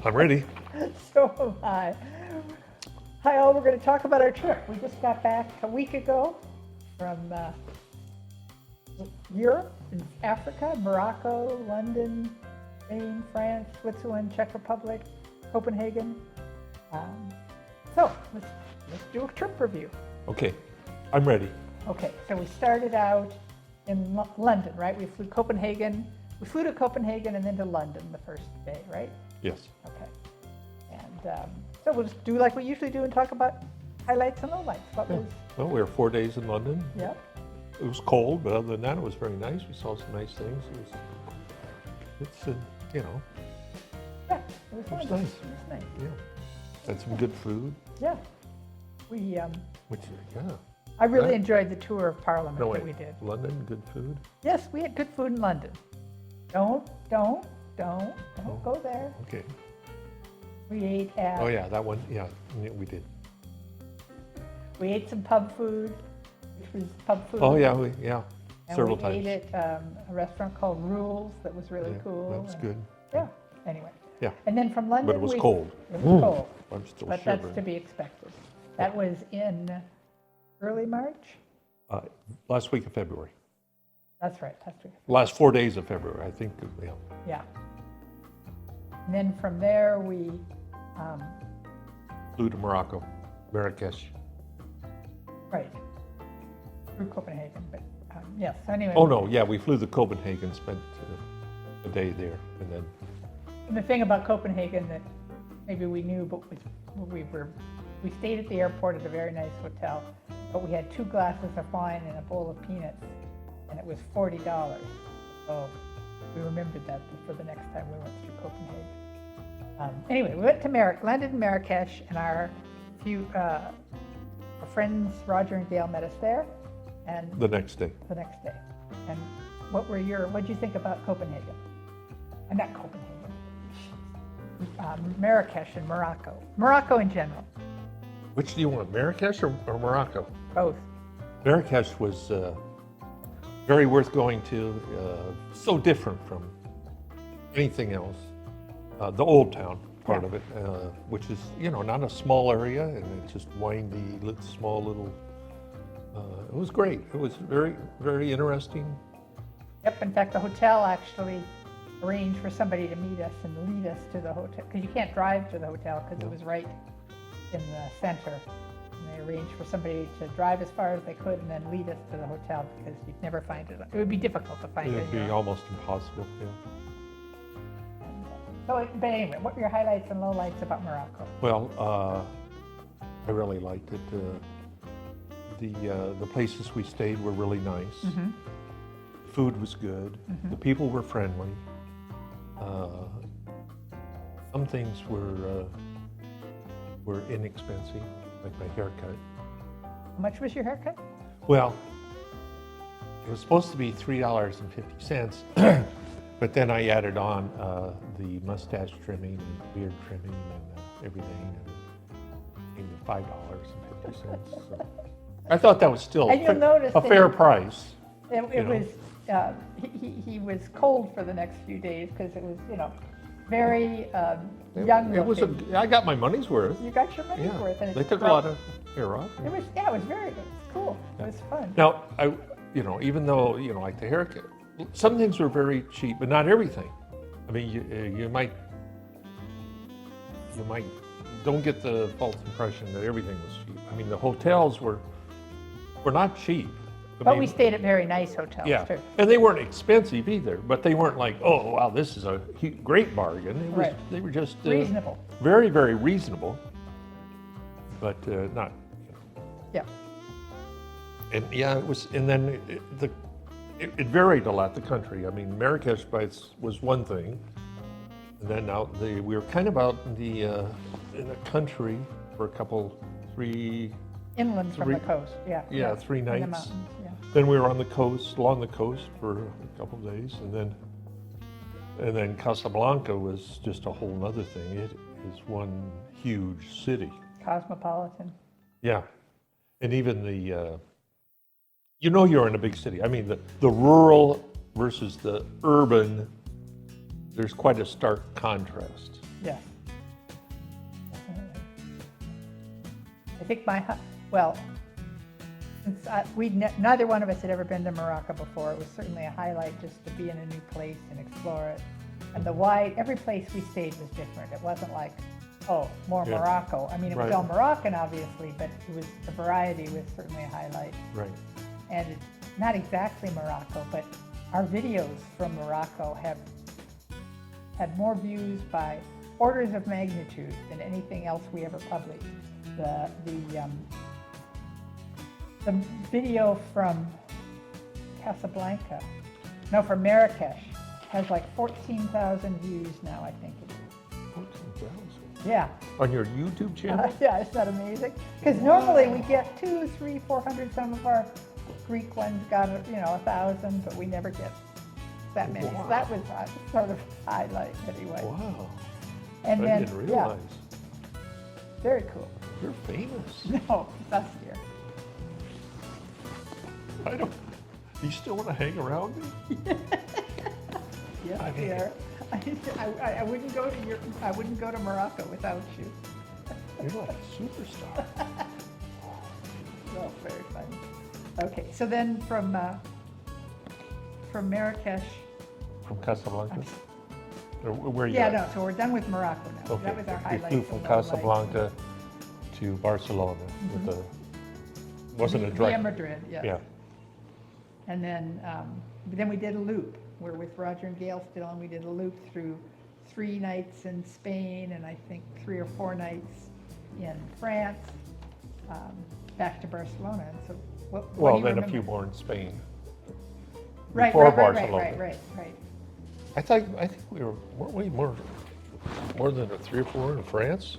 I'm ready. So am I. Hi all, we're going to talk about our trip. We just got back a week ago from Europe, and Africa, Morocco, London, Spain, France, Switzerland, Czech Republic, Copenhagen. So let's do a trip review. Okay, I'm ready. Okay, so we started out in London, right? We flew Copenhagen. We flew to Copenhagen and then to London the first day, right? Yes. Okay. And so we'll just do like we usually do and talk about highlights and lowlights. What was? Well, we were 4 days in London. Yep. It was cold, but other than that, it was very nice. We saw some nice things. It's you know, Yeah, it was fun. It was nice. It was nice. yeah. Had some good food, Yeah. We which, I really Right. enjoyed the tour of Parliament No, that wait. we did. London, good food. Yes, we had good food in London. Don't go there. Okay. We ate at. Oh, yeah, that one, yeah, we did. We ate some pub food, which was pub food. Oh, yeah, And several we times. ate at a restaurant called Rules that was really Yeah, cool. That was and- good. Yeah. Anyway. Yeah. And then from London, But it was we- cold. It was cold, I'm still but that's to shivering. be expected. That was in early March. Last week of February. That's right. Last week. Last 4 days of February, I think, yeah. Yeah. And then from there, we, Flew to Morocco, Marrakesh. right, through Copenhagen, but yes, anyway. Oh, no, yeah, we flew to Copenhagen, spent a day there, and then, And the thing about Copenhagen that maybe we knew, but we stayed at the airport at a very nice hotel, but we had 2 glasses of wine and a bowl of peanuts, and it was $40. So we remembered that for the next time we went through Copenhagen. Anyway, we went to London and Marrakesh, and our friends Roger and Gail met us there, and the next day. the next day. And what did you think about Copenhagen? Not Copenhagen. Marrakesh and Morocco. Morocco in general, Which do you want, Marrakesh or Morocco? both. Marrakesh was very worth going to, so different from anything else. The old town part Yeah. of it, which is, not a small area, and it's just windy, small little, it was great. It was very, very interesting. Yep, in fact, the hotel actually arranged for somebody to meet us and lead us to the hotel, because you can't drive to the hotel because it was right in the center. And they arranged for somebody to drive as far as they could and then lead us to the hotel, because you'd never find it. It would be difficult to find It it. would be almost impossible, yeah. But anyway, what were your highlights and lowlights about Morocco? Well, I really liked it. The places we stayed were really nice. Mm-hmm. Food was good. The people were friendly. Some things were inexpensive, like my haircut. How much was your haircut? Well, it was supposed to be $3.50, but then I added on the mustache trimming and beard trimming and everything, and it came to $5.50. So I thought that was still And you'll notice a that fair price. It was, he was cold for the next few days because it was, very young It was looking. I got my money's worth. You got your money's Yeah, worth. And they it's took a bright. lot of hair off. It was very good. It's cool. It was fun. Now, even though, like the haircut, some things were very cheap, but not everything. I mean, you might don't get the false impression that everything was cheap. I mean, the hotels were not cheap. But we stayed at very nice hotels Yeah, too. and they weren't expensive either, but they weren't like, oh, wow, this is a great bargain. Right. They were just Reasonable. very, very reasonable, but not. Yeah. And yeah, it was, and then it varied a lot, the country. I mean, Marrakesh was one thing, and then we were kind of out in the country for Inland from the coast. Yeah. Yeah, 3 In the nights. mountains, yeah. Then we were on the coast, along the coast for a couple of days, and then Casablanca was just a whole nother thing. It is one huge city. Cosmopolitan. Yeah, and even you're in a big city. I mean, the rural versus the urban, there's quite a stark contrast. Yeah. think well, since neither one of us had ever been to Morocco before, it was certainly a highlight just to be in a new place and explore it. And every place we stayed was different. It wasn't like, oh, more Morocco. I mean, it was all Moroccan, obviously, but the variety was certainly a highlight. Right. And it's not exactly Morocco, but our videos from Morocco have had more views by orders of magnitude than anything else we ever published. The video from from Marrakesh has like 14,000 views now, I think it is. 14,000? Yeah. On your YouTube channel? Yeah, isn't that amazing? Because normally we get 200, 300, 400. Some of our Greek ones got 1,000, but we never get that many. Wow. So that was sort of a highlight anyway. Wow. And I then, didn't realize. Very cool. You're famous. No, that's here. Do you still want to hang around me? Yes, I mean- dear. I wouldn't go to Morocco without you. You're like a superstar. Well, very funny. Okay, so then from Marrakesh. From Casablanca? Or where are you Yeah, at? no. So we're done with Morocco now. Okay. That was our highlight. We flew from Casablanca to Barcelona with wasn't a Via direct. Madrid, yes. Yeah. And then we did a loop. We're with Roger and Gail still, and we did a loop through 3 nights in Spain, and I think 3 or 4 nights in France, back to Barcelona. And so, what do Well, you then a remember? few more in Spain. Right, Before right, Barcelona. right. I think we weren't we more than 3 or 4 in France?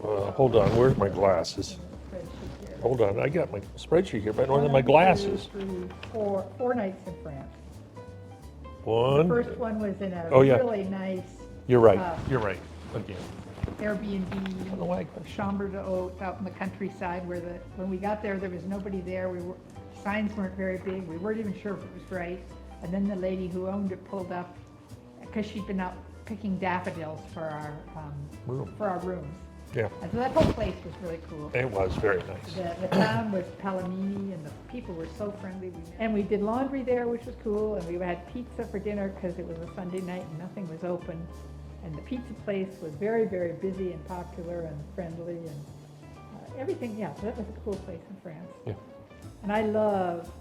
Hold on, where's my glasses? Spreadsheet here. Hold on, I got my spreadsheet here, but I don't have 1, my 2, glasses. 3, 4 nights in France. The One. first one was in a Oh, yeah. really nice You're right. uh, You're right. Again. I don't know Airbnb, why I got- chambre d'hôte out in the countryside where when we got there was nobody there. Signs weren't very big. We weren't even sure if it was right. And then the lady who owned it pulled up because she'd been out picking daffodils for our rooms. Yeah, And so that whole place was really cool. it was very nice. The town was Palamini, and the people were so friendly. And we did laundry there, which was cool, and we had pizza for dinner because it was a Sunday night and nothing was open. And the pizza place was very, very busy and popular and friendly and everything. Yeah, so that was a cool place in France. Yeah. And I love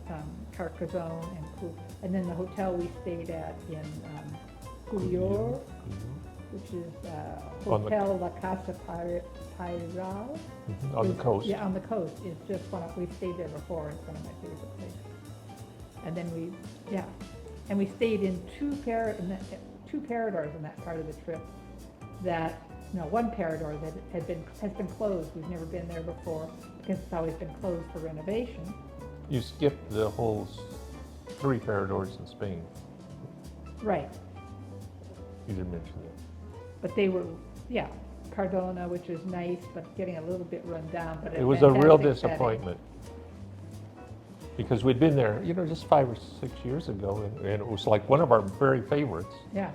Carcassonne and cool. And then the hotel we stayed at in Couillard, which is On the- Hotel La Casa Pairal. On the coast. Yeah, on the coast. It's just we stayed there before. It's one of my favorite places. And then we stayed in two paradors in that part of the trip. One parador that has been closed. We've never been there before because it's always been closed for renovation. You skipped the whole 3 paradors in Spain. Right. You didn't mention that. But they were, Cardona, which is nice, but getting a little bit run down. But It was a real fantastic setting. disappointment. Because we'd been there, just 5 or 6 years ago, and it was like one of our very favorites. Yeah,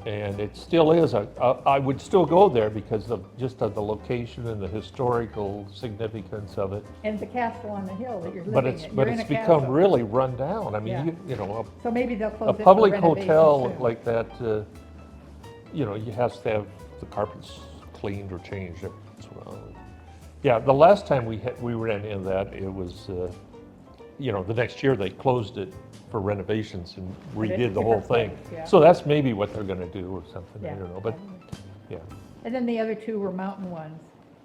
And it still is. I would still go there because of the location and the historical significance of it. and the castle on the hill that you're But living it's in. but You're in it's a become castle. really run down. I mean, Yeah. So maybe they'll close a it for public renovation hotel soon. like that, you have to have the carpets cleaned or changed. Yeah, the last time we ran into that, it was, the next year they closed it for renovations and But it's redid a the whole different thing. place, yeah. So that's maybe what they're gonna do or something, I Yeah, don't know, but, probably. yeah. And then the other 2 were mountain ones.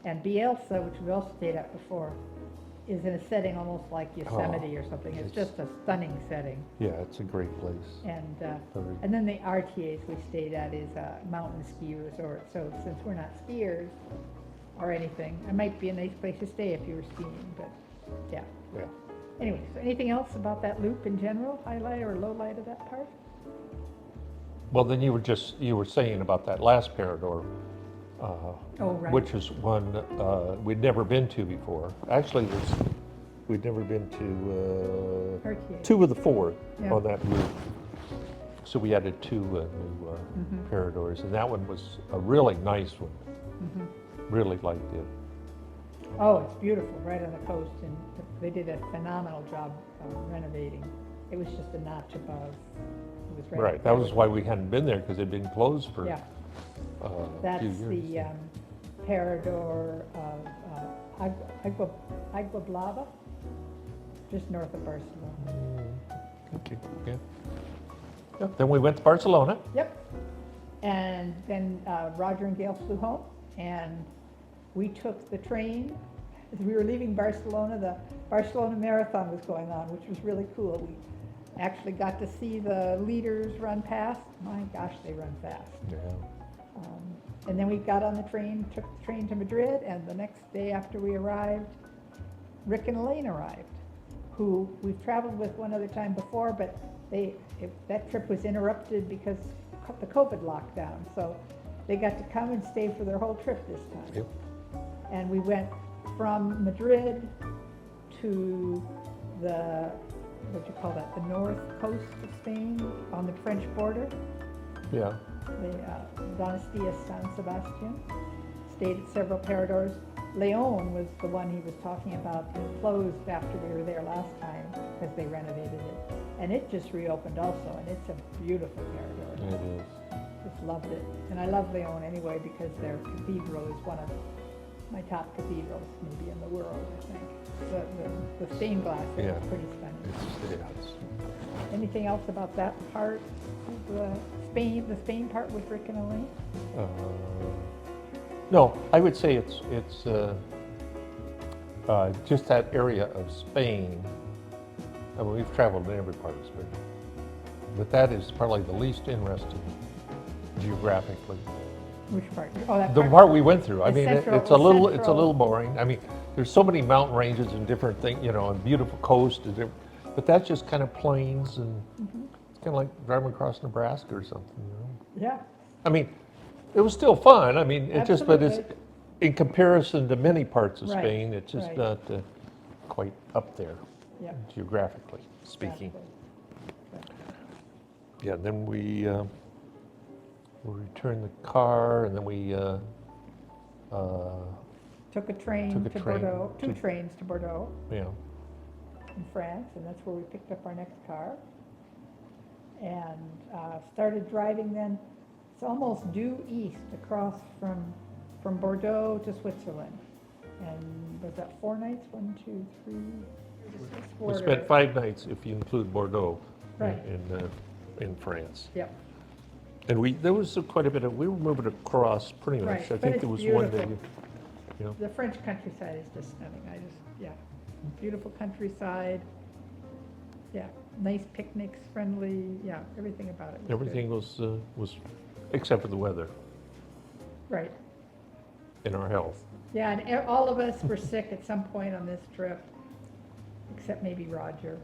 And Bielsa, which we also stayed at before, is in a setting almost like Yosemite or something. It's it's- just a stunning setting. Yeah, it's a great place. And then the RTAs we stayed at is a mountain ski resort. So since we're not skiers or anything, it might be a nice place to stay if you were skiing, but yeah. Yeah. Anyway, so anything else about that loop in general, highlight or low light of that part? Well, then you were saying about that last parador, Right. which is one we'd never been to before. Actually, we'd never been to RTA. 2 of the 4 Yeah. on that route. So we added 2 new paradors, and that one was a really nice one. Really liked it. Oh, it's beautiful, right on the coast, and they did a phenomenal job renovating. It was just a notch above. It was Right, that was why we hadn't been there, because it'd been closed for Yeah, a that's few years. the Parador of Agua Blava, just north of Barcelona. Okay, yeah. Yep, then we went to Barcelona. Yep. And then Roger and Gail flew home, and we took the train. As we were leaving Barcelona, the Barcelona Marathon was going on, which was really cool. We actually got to see the leaders run past. My gosh, they run fast. Yeah. And then we got on the train, took the train to Madrid, and the next day after we arrived, Rick and Elaine arrived, who we've traveled with one other time before, but that trip was interrupted because the COVID lockdown. So they got to come and stay for their whole trip this time. Yep. And we went from Madrid to the, what do you call that, the north coast of Spain on the French border. Yeah. The Donastia-San Sebastian, stayed at several paradors. Leon was the one he was talking about that closed after we were there last time because they renovated it. And it just reopened also, and it's a beautiful parador. It is. Just loved it. And I love Leon anyway because their cathedral is one of my top cathedrals maybe in the world, I think. The stained glass is Yeah. pretty stunning. It's Anything else about that part of the Spain part with Rick and Elaine? No, I would say it's just that area of Spain. I mean, we've traveled in every part of Spain, but that is probably the least interesting geographically. Which part? Oh, that The part we went through. I The mean, central- it's a little central- boring. I mean, there's so many mountain ranges and different things, you know, and beautiful coast, but that's just kind of plains, and it's kind of like driving across Nebraska or something, you know. Yeah, I mean, it was still fun. I mean, but it's, Absolutely. in comparison to many parts of Right, Spain, it's just right. not quite up there yeah. geographically speaking. Exactly. Yeah, then we returned the car, and then we Took a train Took a to train Bordeaux, two to- trains to Bordeaux you know, in France, and that's where we picked up our next car. And started driving then. It's almost due east across from Bordeaux to Switzerland. And was that 4 nights? 1, 2, 3, we spent 5 nights if you include Bordeaux Right. in France. Yep. And there was quite a bit of, we were moving across pretty much. Right, I but think it's there was one day, beautiful. you know. The French countryside is just stunning. Yeah, beautiful countryside. Yeah, nice picnics, friendly, yeah, everything about it was good. Everything was, except for the weather Right, and our health. yeah, and all of us were sick at some point on this trip, except maybe Roger.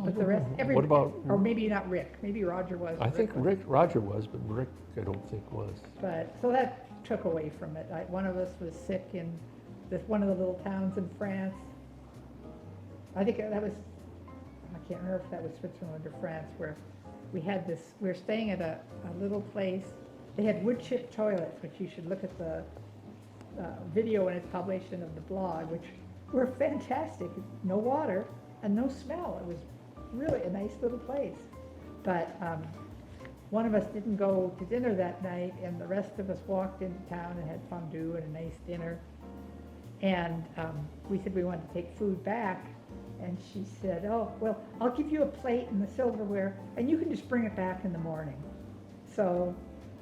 But the rest, Oh, What about, or maybe not Rick, maybe Roger was. I but think was. Roger was, but Rick I don't think was. But, so that took away from it. One of us was sick in one of the little towns in France. I think that was, I can't remember if that was Switzerland or France, where we were staying at a little place. They had wood chip toilets, which you should look at the video when it's published and of the blog, which were fantastic. No water and no smell. It was really a nice little place. But one of us didn't go to dinner that night, and the rest of us walked into town and had fondue and a nice dinner. And we said we wanted to take food back, and she said, oh, well, I'll give you a plate and the silverware, and you can just bring it back in the morning. So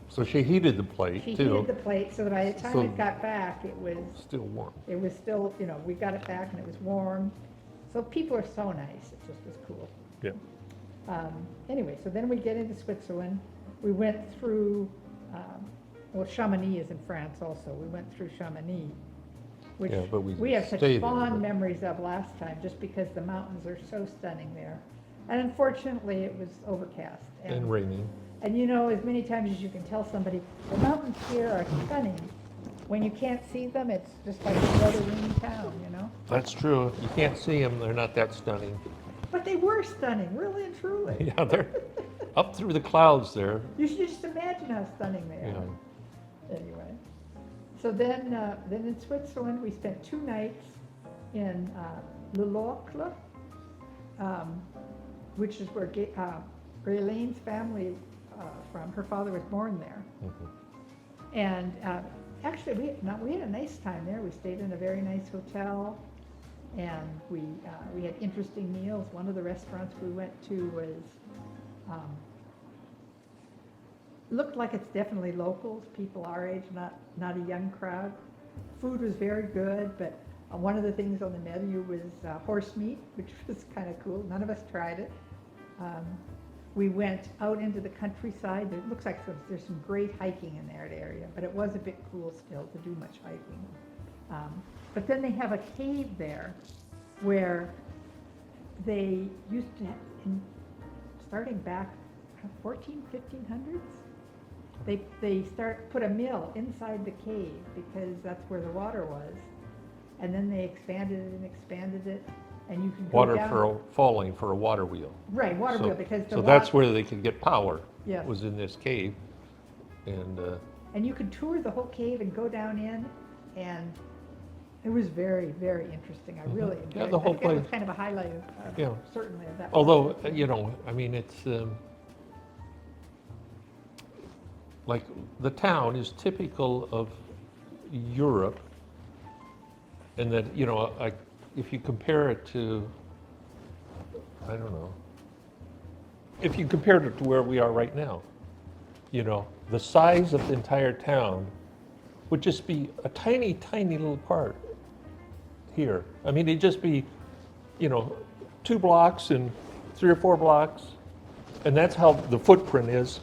So she heated the plate she too. heated the plate so that by the time So- it got back, it was Still warm. still, we got it back and it was warm. So people are so nice, it just was cool. Yeah. Anyway, so then we get into Switzerland. We went through, well, Chamonix is in France also. We went through Chamonix, which Yeah, but we have such stayed there, fond but- memories of last time, just because the mountains are so stunning there. And unfortunately, it was overcast. And raining. And as many times as you can tell somebody, the mountains here are stunning. When you can't see them, it's just like another rainy town, That's true. You can't see them, they're not that stunning. But they were stunning, really and truly. Yeah, they're up through the clouds there. You should just imagine how stunning they You are. know. Anyway, So then in Switzerland, we spent 2 nights in Locle, which is where Graelein's family from. Her father was born there. Mhm. And actually, we had a nice time there. We stayed in a very nice hotel, and we had interesting meals. One of the restaurants we went to was looked like it's definitely locals, people our age, not a young crowd. Food was very good, but one of the things on the menu was horse meat, which was kind of cool. None of us tried it. We went out into the countryside. It looks like there's some great hiking in that area, but it was a bit cool still to do much hiking. But then they have a cave there where they used to, starting back 1500s, they put a mill inside the cave because that's where the water was. And then they expanded it, and you can go Water down. falling for a water wheel. Right, water So- wheel, because the So that's where they could get power. Yes. Was in this cave. And you could tour the whole cave and go down in, and it was very, very interesting. I really enjoyed Yeah, it. the whole I think that was place. kind of a highlight Yeah. certainly of that. although, I mean, it's, like, the town is typical of Europe, and that, like, if you compare it to, I don't know, if you compared it to where we are right now, the size of the entire town would just be a tiny, tiny little part here. I mean, it'd just be, 2 blocks and 3 or 4 blocks, and that's how the footprint is.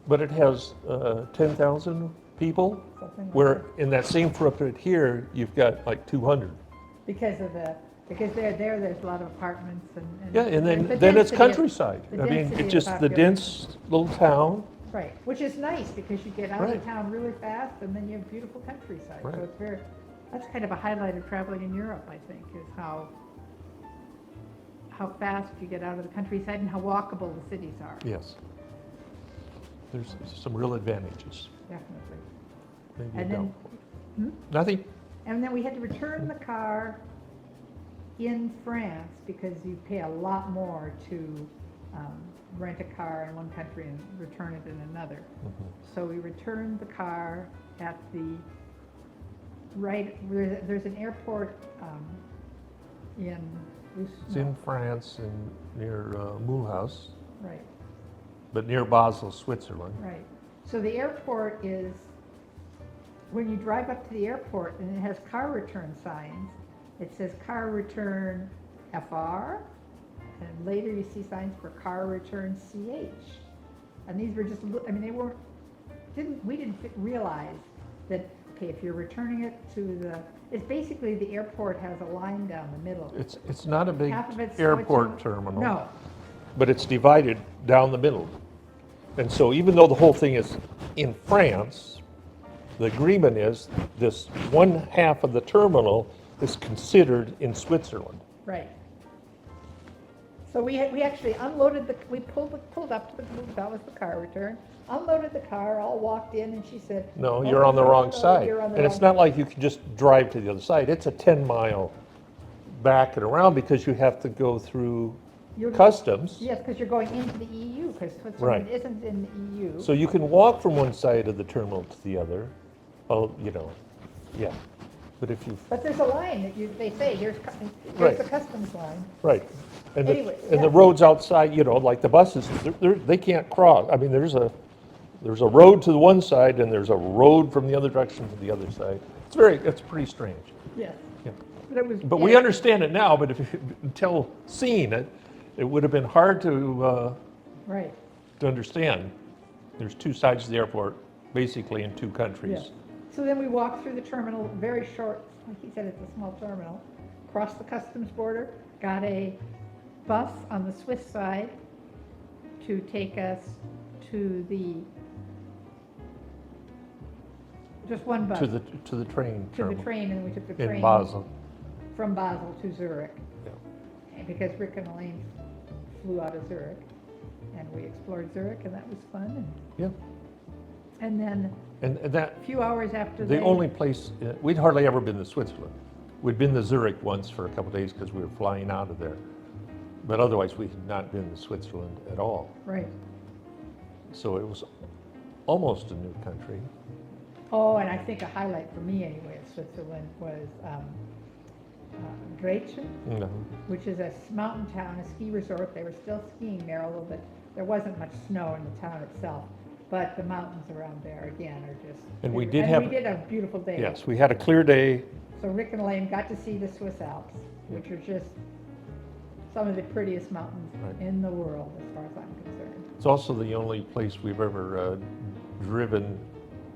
But it has 10,000 people, Something like where in that same footprint here, you've got like 200. because there's a lot of apartments and. Yeah, and the then it's density of- countryside. the I mean, density it's of just the population. dense little town. Right, which is nice because you get out Right. of town really fast and then you have beautiful countryside. Right. So that's kind of a highlight of traveling in Europe, I think, is how fast you get out of the countryside and how walkable the cities are. Yes. There's some real advantages. Definitely. Maybe And a then, downfall. Nothing. and then we had to return the car in France because you pay a lot more to rent a car in one country and return it in another. Mhm. So we returned the car at there's an airport in It's in France and near Mulhouse, Right, but near Basel, Switzerland. right. So the airport is, when you drive up to the airport and it has car return signs, it says car return FR, and later you see signs for car return CH. And these were just, we didn't realize that, okay, if you're returning it to it's basically the airport has a line down the middle. It's not a big Half of it's airport Switzerland. terminal. No, But it's divided down the middle. And so even though the whole thing is in France, the agreement is this one half of the terminal is considered in Switzerland. right. So we actually unloaded we pulled up to that was the car return, unloaded the car, all walked in, and she said, No, "Oh, you're on the wrong no, side. you're on the And it's wrong not like you can just drive to the other side. It's a 10-mile back and around because you have to go through You're- customs. Yes, because you're going into the EU, because Switzerland Right. isn't in the EU. So you can walk from one side of the terminal to the other. Oh, yeah. But if you, But there's a line that they say, here's Right. the customs line. right. And Anyway, the yeah. roads outside, like the buses, they can't cross. I mean, there's a road to the one side and there's a road from the other direction to the other side. It's pretty strange. Yes. Yeah. But We understand it now, but until seeing it, it would have been hard to Right, understand. There's 2 sides of the airport, basically in 2 yeah. countries. So then we walked through the terminal, very short, like he said, it's a small terminal, crossed the customs border, got a bus on the Swiss side to take us to just one bus. To the train To the terminal train, and we took the train. in Basel. From Basel to Zurich. Yeah. And because Rick and Elaine flew out of Zurich, and we explored Zurich, and that was fun. Yeah. And then And that, a few hours after the only place, we'd hardly ever been to Switzerland. We'd been to Zurich once for a couple days because we were flying out of there. But otherwise, we had not been to Switzerland at all. Right. So it was almost a new country. Oh, and I think a highlight for me anyway of Switzerland was Graechen, No. which is a mountain town, a ski resort. They were still skiing there, although there wasn't much snow in the town itself. But the mountains around there, again, are just... And we they- did and have- we did a beautiful day. Yes, we had a clear day. So Rick and Elaine got to see the Swiss Alps, which are just some of the prettiest mountains Right. in the world, as far as I'm concerned. It's also the only place we've ever driven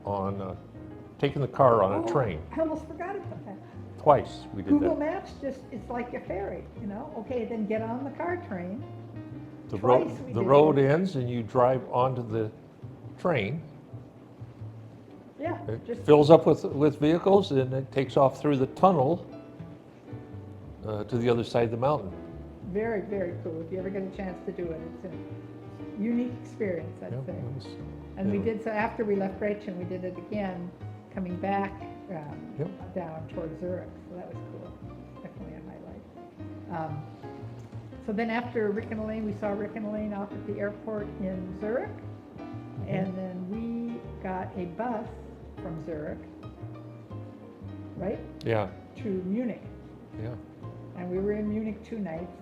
on, taken the car on a train. I almost forgot about that. Twice we did Google that. Maps just, it's like a ferry, you know? Okay, then get on the car train. The Twice road, we the did road it. ends and you drive onto the train. Yeah, It just, fills up with vehicles and it takes off through the tunnel to the other side of the mountain. very, very cool. If you ever get a chance to do it, it's a unique experience, I'd Yep, say. it was- And we yeah. did, so after we left Graechen, we did it again, coming back Yep. down towards Zurich, so that was cool. Definitely a highlight. So then after Rick and Elaine, we saw Rick and Elaine off at the airport in Zurich, and then we got a bus from Zurich, right, Yeah, to Munich. yeah. And we were in Munich 2 nights.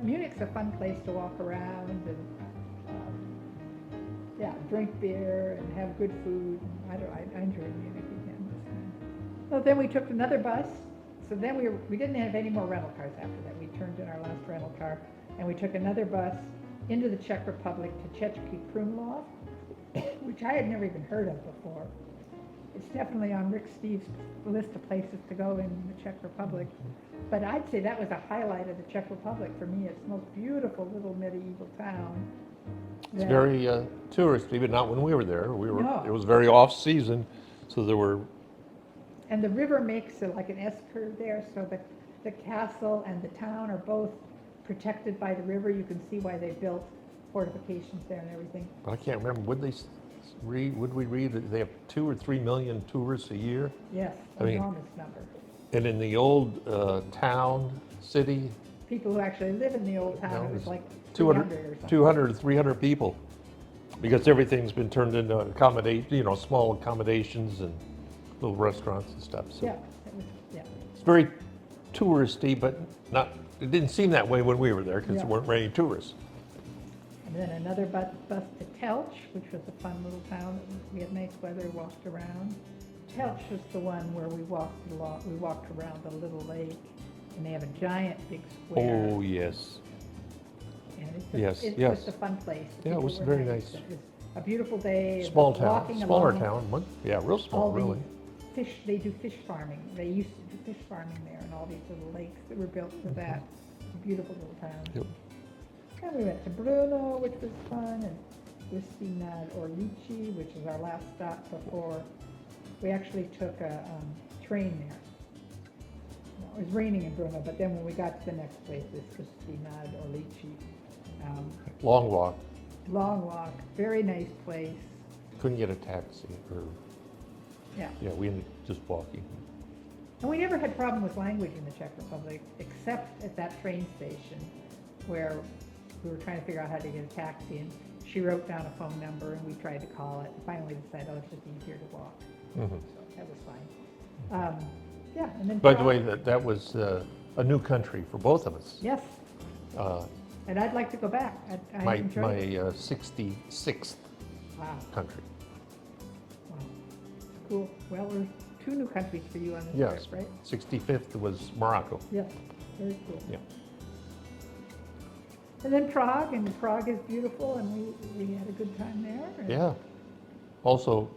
Munich's a fun place to walk around and, drink beer and have good food. I enjoyed Munich again this time. So then we took another bus. So then we didn't have any more rental cars after that. We turned in our last rental car and we took another bus into the Czech Republic to Český Krumlov, which I had never even heard of before. It's definitely on Rick Steve's list of places to go in the Czech Republic. But I'd say that was a highlight of the Czech Republic for me. It's the most beautiful little medieval town. It's that- very touristy, but not when we were there. No. It was very off-season, so there were, And the river makes like an S-curve there, so the castle and the town are both protected by the river. You can see why they built fortifications there and everything. I can't remember, would we read that they have 2 or 3 million tourists a year? Yes, I mean- enormous number. And in the old town, city, People who actually live in the old No, town, it was it's like 200, 300 or something. 200 to 300 people. Because everything's been turned into small accommodations and little restaurants and stuff. So Yeah, it was, yeah. it's very touristy, but it didn't seem that way when we were there because Yeah. there weren't any tourists. And then another bus to Telč, which was a fun little town. We had nice weather, walked around. Telč was the one where we walked around the little lake, and they have a giant big square. Oh, yes. And it's yes, it's yes. just a fun place. The Yeah, it people was were very nice. It was a beautiful day. Small town, walking smaller along town. Yeah, real small, all the really. they do fish farming. They used to do fish farming there, and all these little lakes that were built for that. Beautiful little town. Yep. And we went to Brno, which was fun, and Ústí nad Orlicí, which is our last stop before. We actually took a train there. It was raining in Brno, but then when we got to the next place, this Ústí nad Orlicí. Long walk. Long walk, very nice place. Couldn't get a taxi or, Yeah. yeah, we ended up just walking. And we never had problem with language in the Czech Republic, except at that train station where we were trying to figure out how to get a taxi, and she wrote down a phone number and we tried to call it, and finally decided, oh, it's just easier to walk. Mhm. So that was fine. Yeah, and then. By the Prague- way, that was a new country for both of us. Yes, Uh, and I'd like to go back. I My enjoyed it. 66th Wow, country. wow. Cool. Well, there's 2 new countries for you on this Yes. trip, right? 65th was Morocco. Yes, very cool. Yeah. And then Prague, and Prague is beautiful, and we had a good time there. and- Yeah. Also,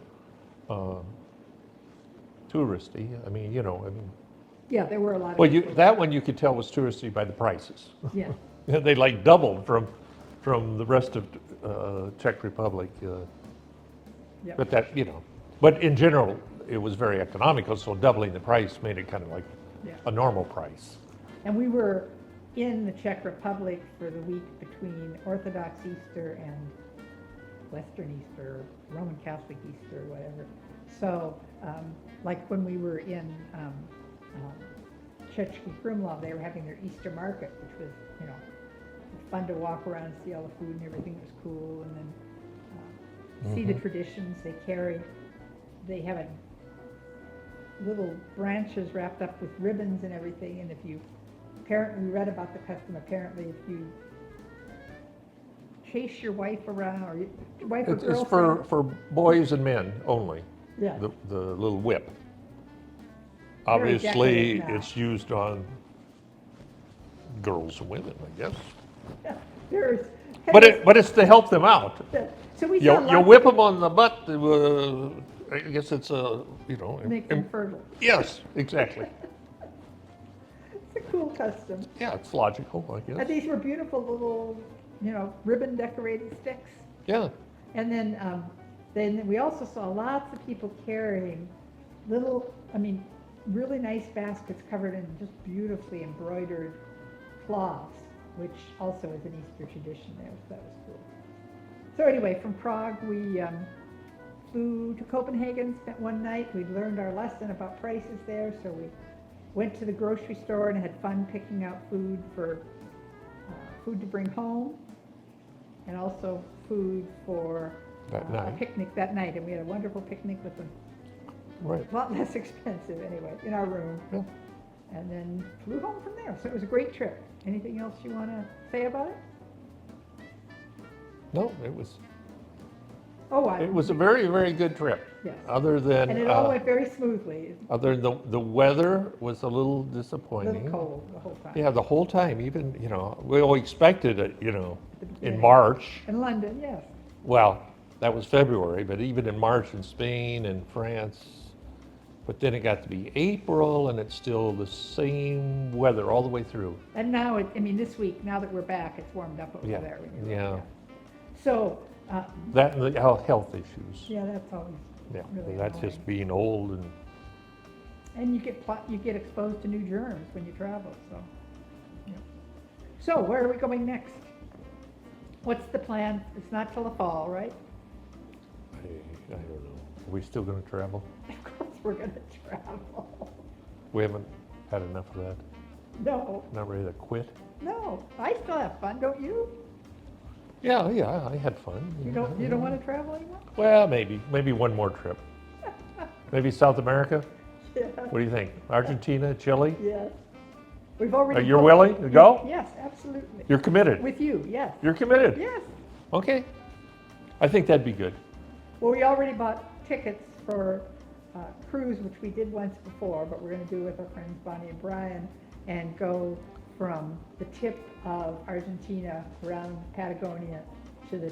touristy. I mean, Yeah, there were a lot of. well, people. that one you could tell was touristy by the prices. Yeah, They like doubled from the rest of Czech Republic. yeah. But but in general, it was very economical, so doubling the price made it kind of like Yeah. a normal price. And we were in the Czech Republic for the week between Orthodox Easter and Western Easter, Roman Catholic Easter, whatever. So, like when we were in Český Krumlov, they were having their Easter market, which was, you know, fun to walk around and see all the food and everything was cool, and then see the traditions they carry. They have a little branches wrapped up with ribbons and everything, and if you, apparently we read about the custom, apparently if you chase your wife around, or your wife or It's girlfriend. for boys and men only, Yeah. the little whip. Very Obviously, decorative now. it's used on girls and women, I guess. There's, But it's to help them out. so we saw You lots whip of them on the butt, I guess it's a, you know. make them fertile. Yes, exactly. It's a cool custom. Yeah, it's logical, I And guess. these were beautiful little, you know, ribbon decorated sticks. Yeah, And then we also saw lots of people carrying little, I mean, really nice baskets covered in just beautifully embroidered cloths, which also is an Easter tradition there, so that was cool. So anyway, from Prague, we flew to Copenhagen, spent one night. We learned our lesson about prices there, so we went to the grocery store and had fun picking out food for food to bring home, and also food for That a night. picnic that night. And we had a wonderful picnic with them. right. A lot less expensive anyway, in our room. Yeah. And then flew home from there. So it was a great trip. Anything else you want to say about it? No, it was a very, very good trip. Yes. Other than, And it all went very smoothly. other than the weather was a little A disappointing. little cold the whole time. Yeah, the whole time, even, you know, we all expected it, you know, the in beginning. March. In London, yes. Well, that was February, but even in March in Spain and France. But then it got to be April and it's still the same weather all the way through. And now, I mean, this week, now that we're back, it's warmed up over Yeah, there. When you're yeah. So, That and the health issues. yeah, that's always Yeah, really that's annoying. just being old and, And you get exposed to new germs when you travel, so. Yeah. So where are we going next? What's the plan? It's not till the fall, right? I don't know. Are we still gonna travel? Of course we're gonna travel. We haven't had enough of that. No, Not ready to quit. no, I still have fun, don't you? Yeah, I had fun. You don't wanna travel anymore? Well, maybe one more trip. Maybe South America? Yeah, What do you think? Argentina, Chile? yes. We've already. You're booked- willing to go? Yes, absolutely. You're committed? With you, yes, You're committed? yes. Okay. I think that'd be good. Well, we already bought tickets for a cruise, which we did once before, but we're gonna do with our friends Bonnie and Brian, and go from the tip of Argentina around Patagonia to the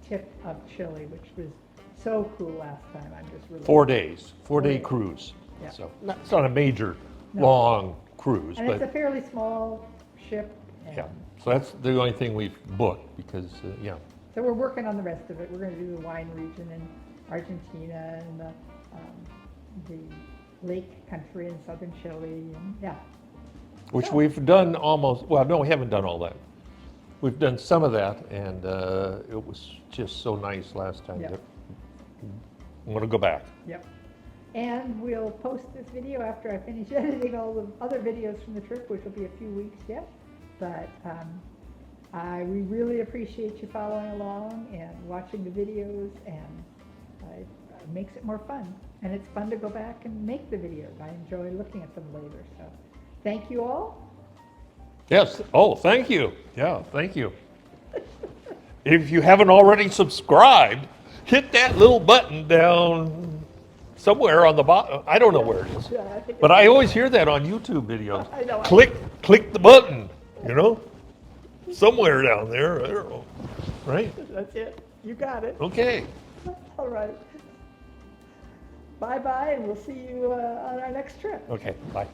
tip of Chile, which was so cool last time. I'm just really. 4 days, 4-day days. cruise. Yeah. So, it's not a major, No. long cruise, And it's a but, fairly small ship. and yeah. So that's the only thing we've booked, because, yeah. So we're working on the rest of it. We're gonna do the wine region in Argentina and the lake country in southern Chile, and yeah. Which So- we've done almost, well, no, we haven't done all that. We've done some of that, and it was just so nice last time Yeah. that I'm gonna go back. Yep. And we'll post this video after I finish editing all the other videos from the trip, which will be a few weeks yet. But we really appreciate you following along and watching the videos, and it makes it more fun. And it's fun to go back and make the videos. I enjoy looking at them later, so thank you all. Yes, oh, thank you. Yeah, thank you. If you haven't already subscribed, hit that little button down somewhere on the bottom. I don't know where it is. Yeah, I think But I always hear that on YouTube videos. I know. Click the button, you know? Somewhere down there, I don't know. Right? That's it. You got it. Okay. All right. Bye-bye, and we'll see you on our next trip. Okay, bye.